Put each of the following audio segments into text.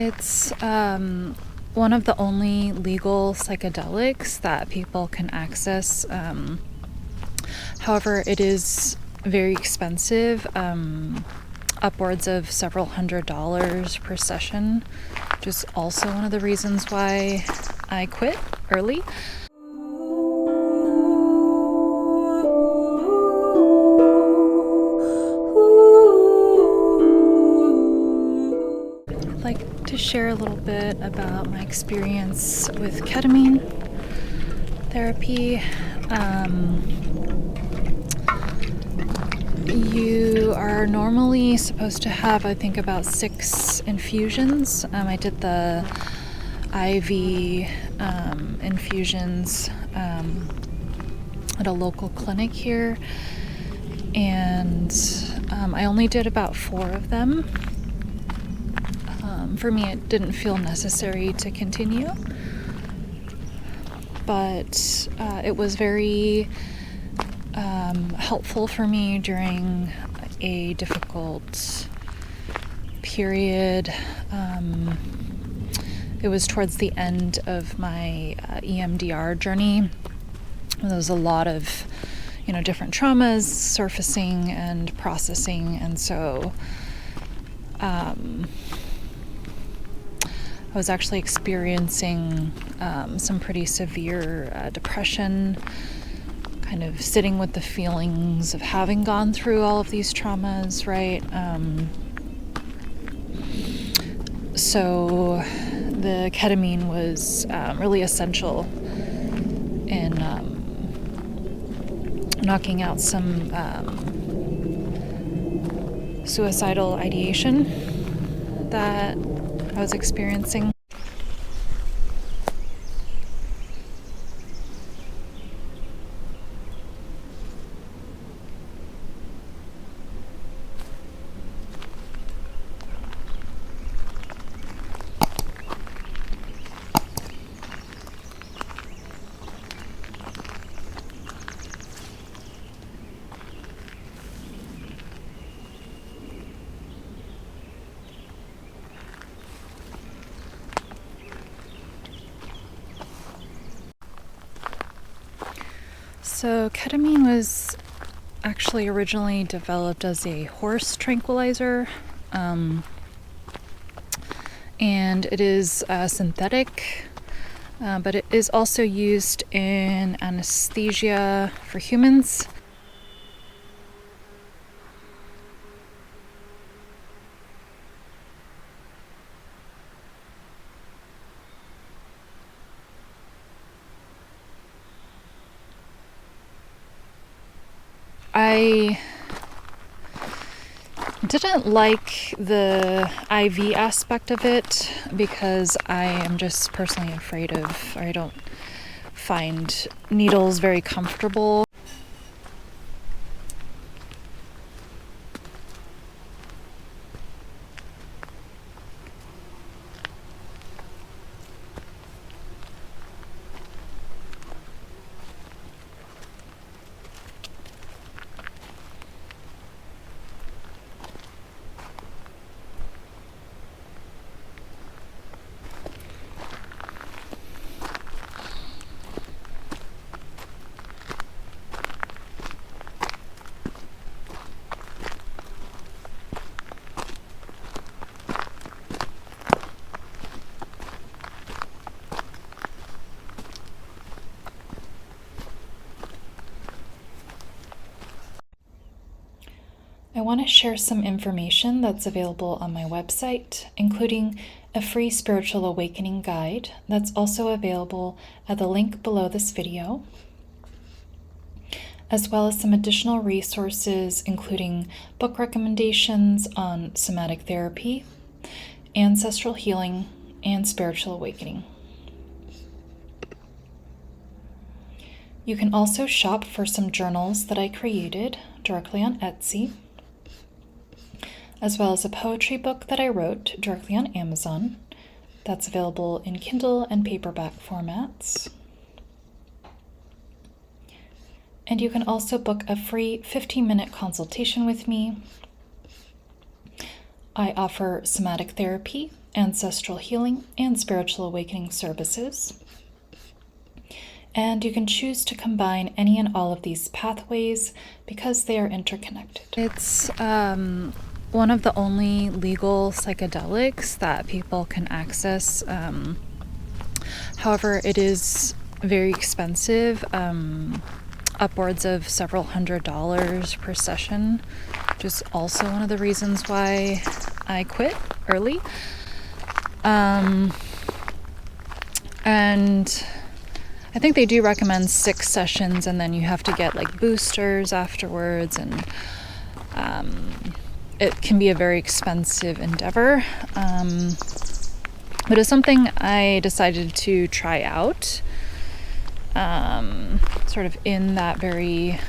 It's one of the only legal psychedelics that people can access. However, it is very expensive, upwards of several $100s per session, which is also one of the reasons why I quit early. I'd like to share a little bit about my experience with ketamine therapy. You are normally supposed to have, I think, about 6 infusions. I did the IV infusions at a local clinic here, and I only did about 4 of them. For me, it didn't feel necessary to continue, but it was very helpful for me during a difficult period. It was towards the end of my EMDR journey. There was a lot of, different traumas surfacing and processing, and so I was actually experiencing some pretty severe depression, kind of sitting with the feelings of having gone through all of these traumas, right? So the ketamine was really essential in knocking out some suicidal ideation that I was experiencing. So ketamine was actually originally developed as a horse tranquilizer, and it is synthetic, but it is also used in anesthesia for humans. I didn't like the IV aspect of it because I am just personally afraid of, or I don't find needles very comfortable. I want to share some information that's available on my website, including a free spiritual awakening guide that's also available at the link below this video, as well as some additional resources, including book recommendations on somatic therapy, ancestral healing, and spiritual awakening. You can also shop for some journals that I created directly on Etsy, as well as a poetry book that I wrote directly on Amazon that's available in Kindle and paperback formats. And you can also book a free 15-minute consultation with me. I offer somatic therapy, ancestral healing, and spiritual awakening services. And you can choose to combine any and all of these pathways because they are interconnected. It's one of the only legal psychedelics that people can access. However, it is very expensive, upwards of several $100s per session, which is also one of the reasons why I quit early. And I think they do recommend 6 sessions, and then you have to get like boosters afterwards, and it can be a very expensive endeavor. But it's something I decided to try out, sort of in that very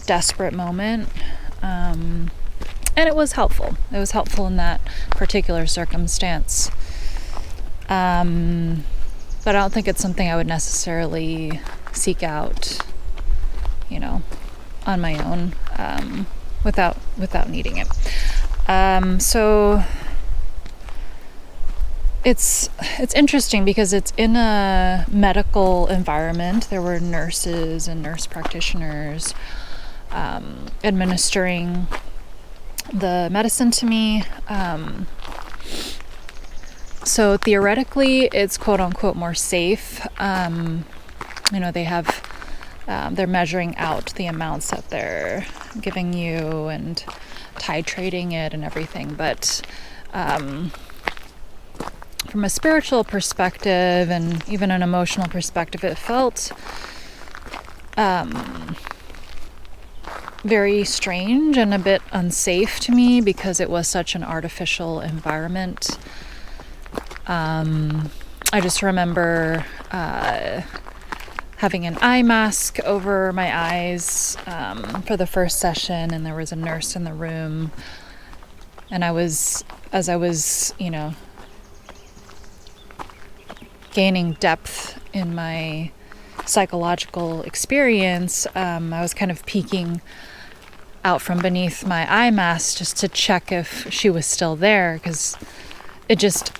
desperate moment. And it was helpful. It was helpful in that particular circumstance. But I don't think it's something I would necessarily seek out, on my own, without needing it. So it's interesting because it's in a medical environment. There were nurses and nurse practitioners administering the medicine to me. So theoretically, it's quote unquote more safe. They have, they're measuring out the amounts that they're giving you and titrating it and everything. But from a spiritual perspective and even an emotional perspective, it felt very strange and a bit unsafe to me because it was such an artificial environment. I just remember having an eye mask over my eyes for the first session, and there was a nurse in the room, and as I was gaining depth in my psychological experience, I was kind of peeking out from beneath my eye mask just to check if she was still there, because it just,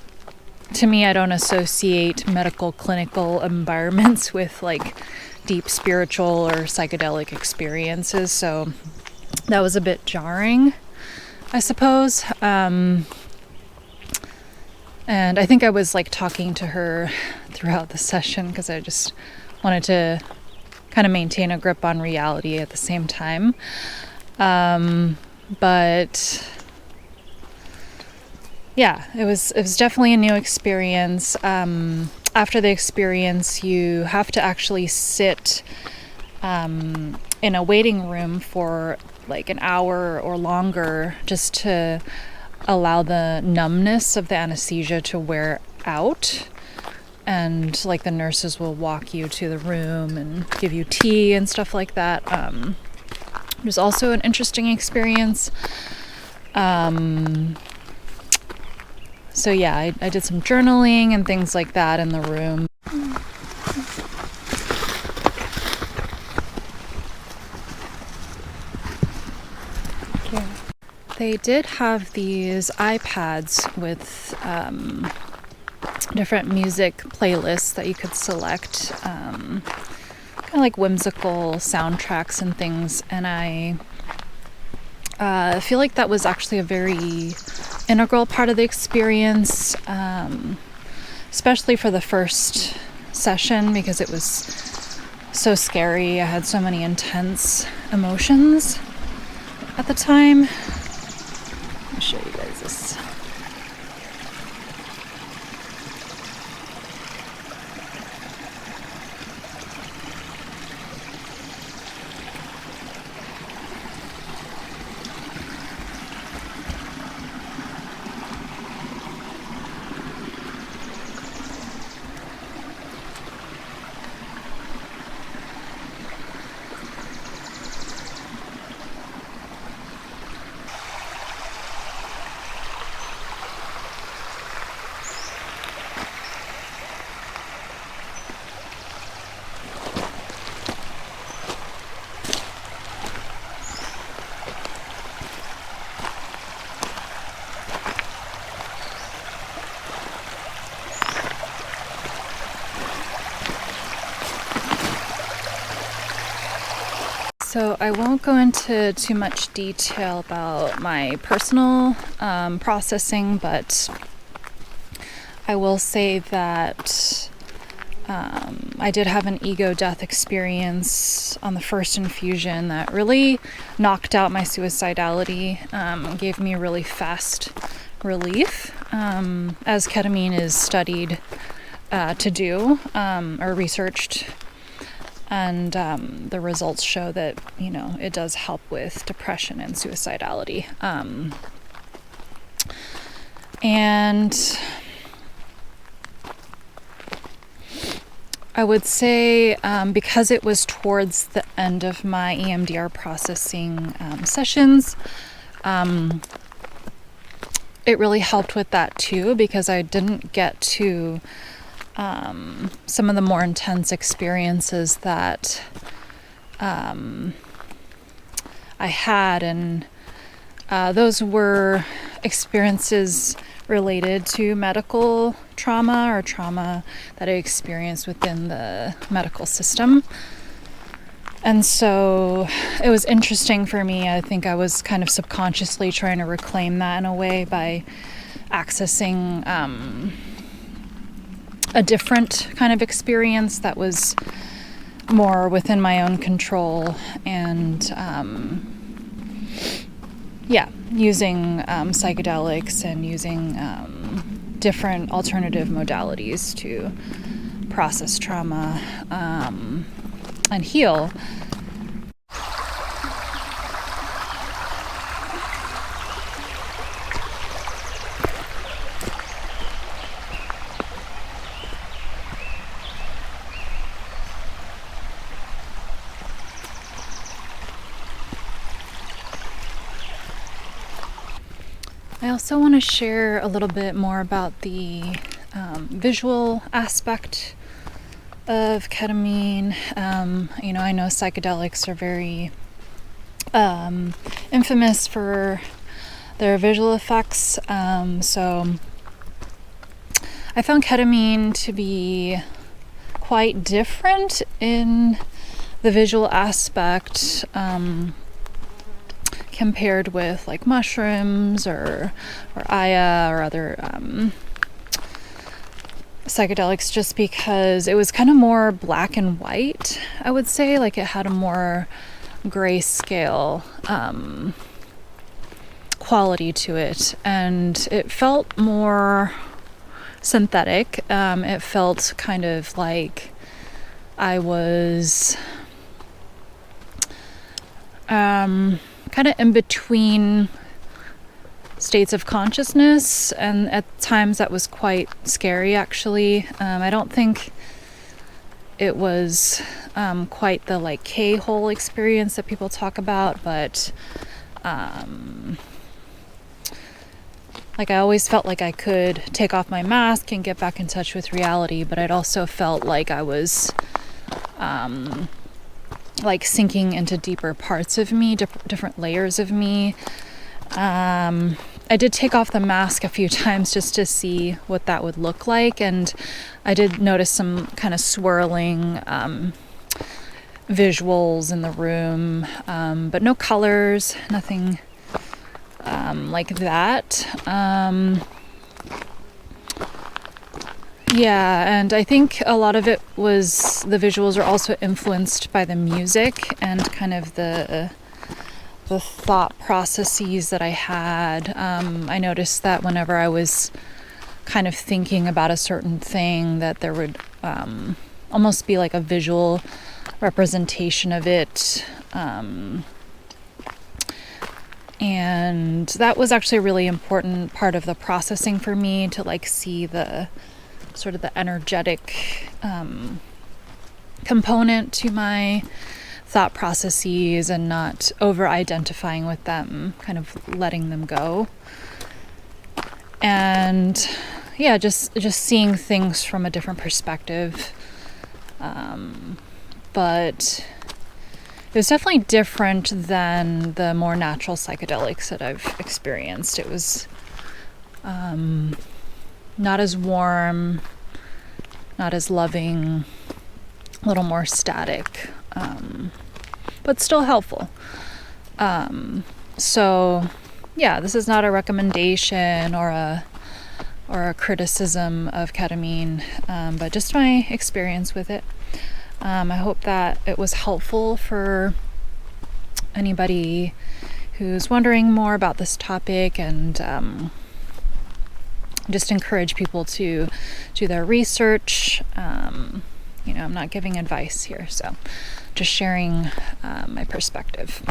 to me, I don't associate medical clinical environments with like deep spiritual or psychedelic experiences. So that was a bit jarring, I suppose. And I think I was like talking to her throughout the session because I just wanted to kind of maintain a grip on reality at the same time. But yeah, it was definitely a new experience. After the experience, you have to actually sit in a waiting room for like an hour or longer just to allow the numbness of the anesthesia to wear out. And like the nurses will walk you to the room and give you tea and stuff like that. It was also an interesting experience. So yeah, I did some journaling and things like that in the room. Okay. They did have these iPads with different music playlists that you could select, kind of like whimsical soundtracks and things, and I feel like that was actually a very integral part of the experience, especially for the first session because it was so scary. I had so many intense emotions at the time. Let me show you guys this. So I won't go into too much detail about my personal processing, but I will say that I did have an ego death experience on the first infusion that really knocked out my suicidality, gave me really fast relief, as ketamine is studied to do, or researched. And the results show that, it does help with depression and suicidality. And I would say because it was towards the end of my EMDR processing sessions, it really helped with that too, because I didn't get to some of the more intense experiences that I had, and those were experiences related to medical trauma or trauma that I experienced within the medical system. And so it was interesting for me. I think I was kind of subconsciously trying to reclaim that in a way by accessing a different kind of experience that was more within my own control, and using psychedelics and using different alternative modalities to process trauma and heal. I also want to share a little bit more about the visual aspect of ketamine. I know psychedelics are very infamous for their visual effects. So I found ketamine to be quite different in the visual aspect compared with like mushrooms or Aya or other psychedelics, just because it was kind of more black and white, I would say. Like it had a more grayscale quality to it, and it felt more synthetic. It felt kind of like I was kind of in between states of consciousness, and at times that was quite scary, actually. I don't think it was quite the like K-hole experience that people talk about, but like I always felt like I could take off my mask and get back in touch with reality, but I'd also felt like I was like sinking into deeper parts of me, different layers of me. I did take off the mask a few times just to see what that would look like, and I did notice some kind of swirling visuals in the room, but no colors, nothing like that. And I think a lot of it was, the visuals are also influenced by the music and kind of the thought processes that I had. I noticed that whenever I was kind of thinking about a certain thing, that there would almost be like a visual representation of it. And that was actually a really important part of the processing for me, to like see the sort of the energetic component to my thought processes and not over identifying with them, kind of letting them go. And just seeing things from a different perspective. But it was definitely different than the more natural psychedelics that I've experienced. It was not as warm, not as loving, a little more static. but still helpful. So yeah, this is not a recommendation or a criticism of ketamine, but just my experience with it. I hope that it was helpful for anybody who's wondering more about this topic, and just encourage people to do their research. I'm not giving advice here, so just sharing my perspective.